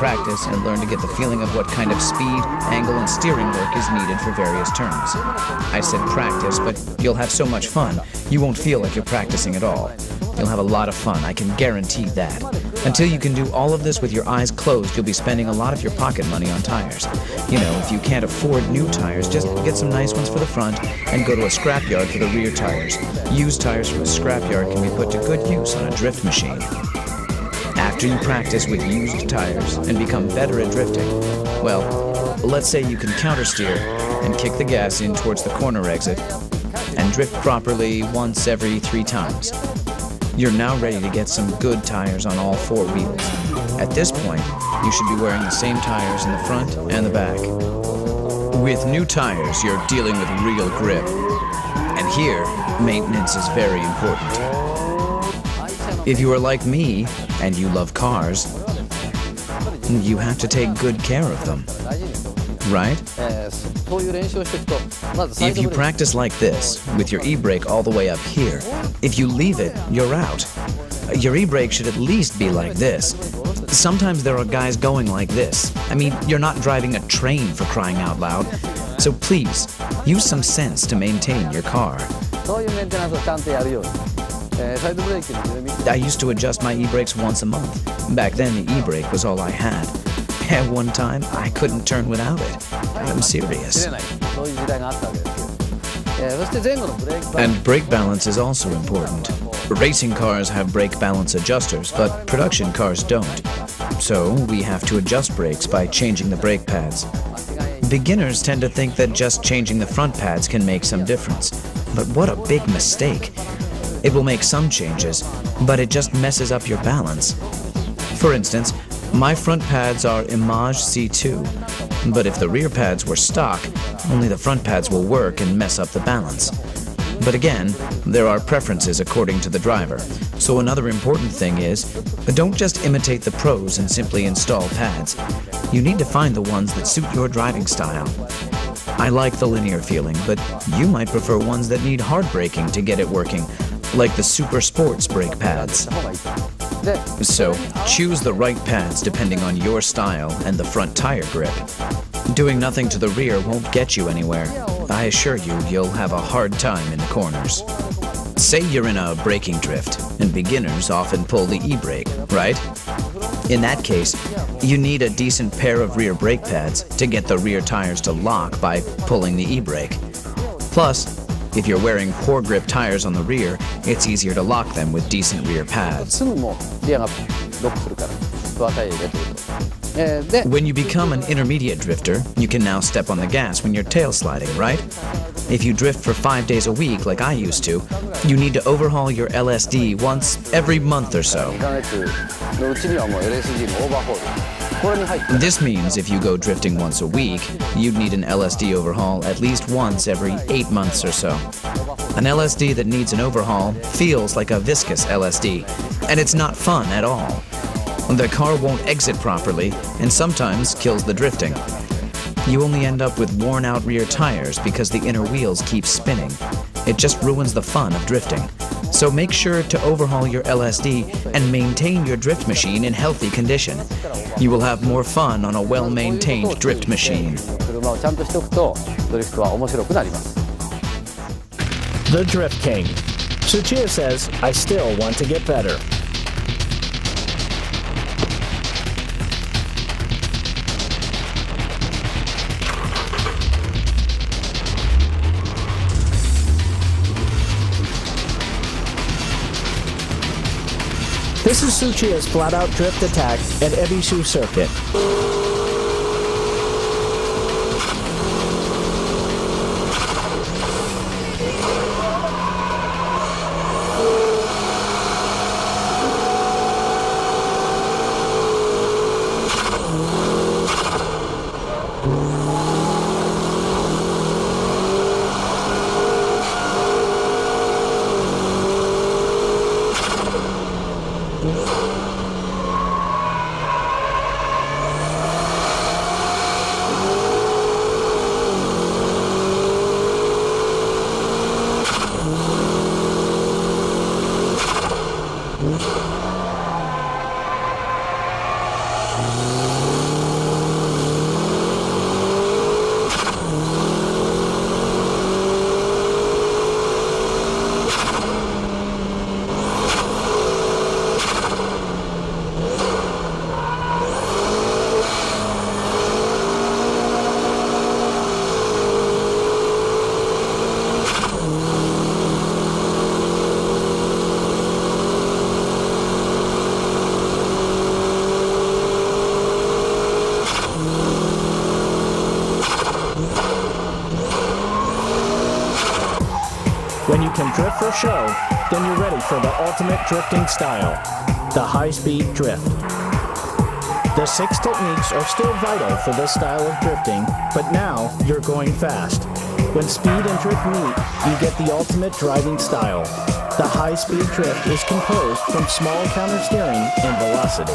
practice and learn to get the feeling of what kind of speed, angle, and steering work is needed for various turns. I said practice, but you'll have so much fun, you won't feel like you're practicing at all. You'll have a lot of fun, I can guarantee that. Until you can do all of this with your eyes closed, you'll be spending a lot of your pocket money on tires. You know, if you can't afford new tires, just get some nice ones for the front and go to a scrapyard for the rear tires. Used tires from a scrapyard can be put to good use on a drift machine. After you practice with used tires and become better at drifting, well, let's say you can countersteer and kick the gas in towards the corner exit and drift properly once every 3 times. You're now ready to get some good tires on all 4 wheels. At this point, you should be wearing the same tires in the front and the back. With new tires, you're dealing with real grip. And here, maintenance is very important. If you are like me, and you love cars, you have to take good care of them, right? If you practice like this, with your e-brake all the way up here, if you leave it, you're out. Your e-brake should at least be like this. Sometimes there are guys going like this. I mean, you're not driving a train for crying out loud. So please, use some sense to maintain your car. I used to adjust my e-brakes once a month. Back then, the e-brake was all I had. At one time, I couldn't turn without it. I'm serious. And brake balance is also important. Racing cars have brake balance adjusters, but production cars don't. So we have to adjust brakes by changing the brake pads. Beginners tend to think that just changing the front pads can make some difference. But what a big mistake. It will make some changes, but it just messes up your balance. For instance, my front pads are Image C2, but if the rear pads were stock, only the front pads will work and mess up the balance. But again, there are preferences according to the driver. So another important thing is, don't just imitate the pros and simply install pads. You need to find the ones that suit your driving style. I like the linear feeling, but you might prefer ones that need hard braking to get it working, like the Super Sports brake pads. So, choose the right pads depending on your style and the front tire grip. Doing nothing to the rear won't get you anywhere. I assure you, you'll have a hard time in the corners. Say you're in a braking drift, and beginners often pull the e-brake, right? In that case, you need a decent pair of rear brake pads to get the rear tires to lock by pulling the e-brake. Plus, if you're wearing poor grip tires on the rear, it's easier to lock them with decent rear pads. When you become an intermediate drifter, you can now step on the gas when you're tail sliding, right? If you drift for 5 days a week like I used to, you need to overhaul your LSD once every month or so. This means if you go drifting once a week, you'd need an LSD overhaul at least once every 8 months or so. An LSD that needs an overhaul feels like a viscous LSD, and it's not fun at all. The car won't exit properly, and sometimes kills the drifting. You only end up with worn-out rear tires because the inner wheels keep spinning. It just ruins the fun of drifting. So make sure to overhaul your LSD and maintain your drift machine in healthy condition. You will have more fun on a well-maintained drift machine. The Drift King. Tsuchiya says, I still want to get better. This is Tsuchiya's flat-out drift attack at Ebisu Circuit. When you can drift for show, then you're ready for the ultimate drifting style, the high-speed drift. The 6 techniques are still vital for this style of drifting, but now you're going fast. When speed and drift meet, you get the ultimate driving style. The high-speed drift is composed from small countersteering and velocity.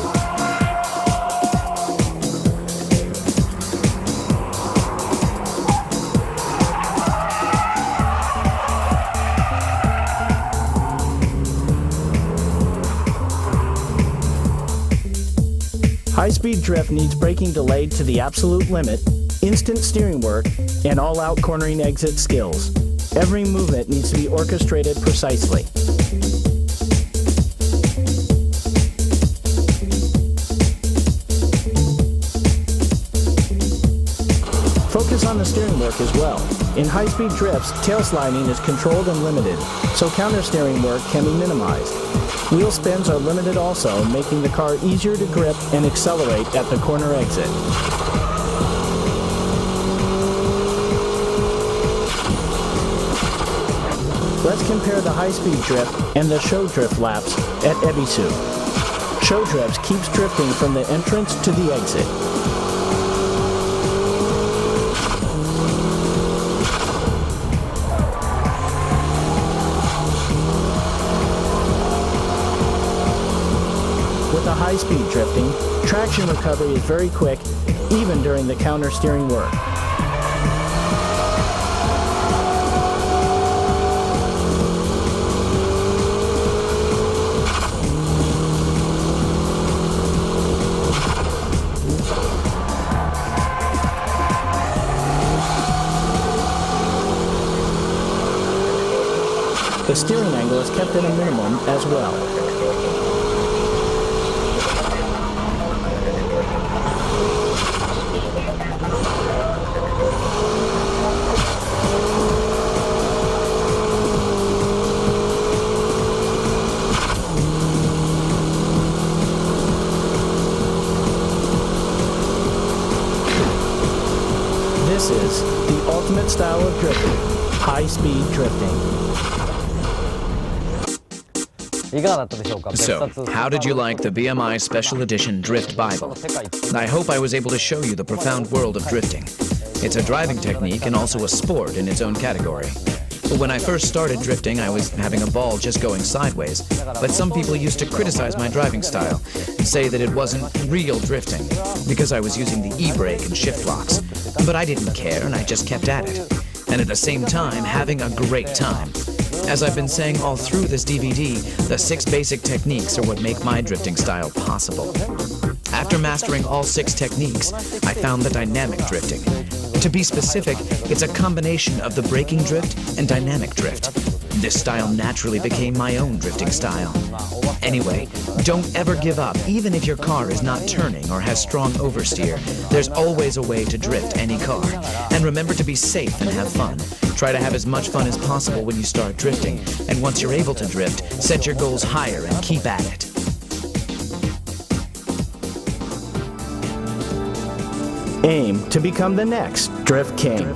High-speed drift needs braking delayed to the absolute limit, instant steering work, and all-out cornering exit skills. Every movement needs to be orchestrated precisely. Focus on the steering work as well. In high-speed drifts, tail sliding is controlled and limited, so countersteering work can be minimized. Wheel spins are limited also, making the car easier to grip and accelerate at the corner exit. Let's compare the high-speed drift and the show drift laps at Ebisu. Show drifts keeps drifting from the entrance to the exit. With the high-speed drifting, traction recovery is very quick, even during the counter-steering work. The steering angle is kept at a minimum as well. This is the ultimate style of drifting, high-speed drifting. So, how did you like the BMI Special Edition Drift Bible? I hope I was able to show you the profound world of drifting. It's a driving technique and also a sport in its own category. But when I first started drifting, I was having a ball just going sideways. But some people used to criticize my driving style and say that it wasn't real drifting because I was using the e-brake and shift locks. But I didn't care and I just kept at it. And at the same time, having a great time. As I've been saying all through this DVD, the 6 basic techniques are what make my drifting style possible. After mastering all 6 techniques, I found the dynamic drifting. To be specific, it's a combination of the braking drift and dynamic drift. This style naturally became my own drifting style. Anyway, don't ever give up, even if your car is not turning or has strong oversteer. There's always a way to drift any car. And remember to be safe and have fun. Try to have as much fun as possible when you start drifting. And once you're able to drift, set your goals higher and keep at it. Aim to become the next Drift King.